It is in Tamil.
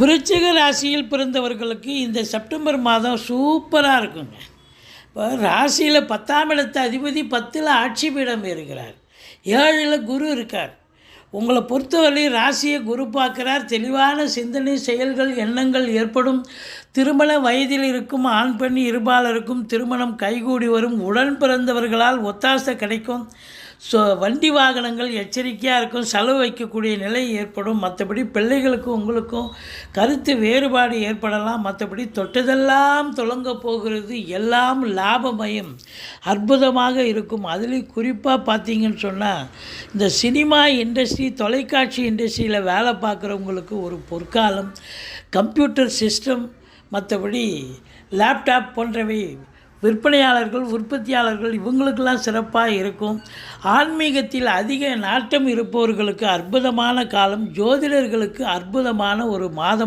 விருச்சிக ராசியில் பிறந்தவர்களுக்கு இந்த செப்டம்பர் மாதம் சூப்பராக இருக்குங்க. இப்போ ராசியில் 10ஆம் இடத்து அதிபதி 10ல் ஆட்சி பீடம் இருக்கிறார், 7ல் குரு இருக்கார். உங்களை பொறுத்தவரை ராசியை குரு பார்க்குறார். தெளிவான சிந்தனை, செயல்கள், எண்ணங்கள் ஏற்படும். திருமண வயதில் இருக்கும் ஆண் பெண் இருபாலருக்கும் திருமணம் கைகூடி வரும். உடன் பிறந்தவர்களால் ஒத்தாசை கிடைக்கும். வண்டி வாகனங்கள் எச்சரிக்கையாக இருக்கும். செலவு வைக்கக்கூடிய நிலை ஏற்படும். மற்றபடி பிள்ளைகளுக்கும் உங்களுக்கும் கருத்து வேறுபாடு ஏற்படலாம். மற்றபடி தொட்டதெல்லாம் தொடங்க போகிறது. எல்லாம் லாபமயம், அற்புதமாக இருக்கும். அதுலேயும் குறிப்பாக பார்த்தீங்கன்னு சொன்னால் இந்த சினிமா இண்டஸ்ட்ரி, தொலைக்காட்சி இண்டஸ்ட்ரியில் வேலை பார்க்குறவங்களுக்கு ஒரு பொற்காலம். கம்ப்யூட்டர் சிஸ்டம், மற்றபடி லேப்டாப் போன்றவை விற்பனையாளர்கள், உற்பத்தியாளர்கள் இவங்களுக்கெல்லாம் சிறப்பாக இருக்கும். ஆன்மீகத்தில் அதிக நாட்டம் இருப்பவர்களுக்கு அற்புதமான காலம். ஜோதிடர்களுக்கு அற்புதமான ஒரு மாதம்.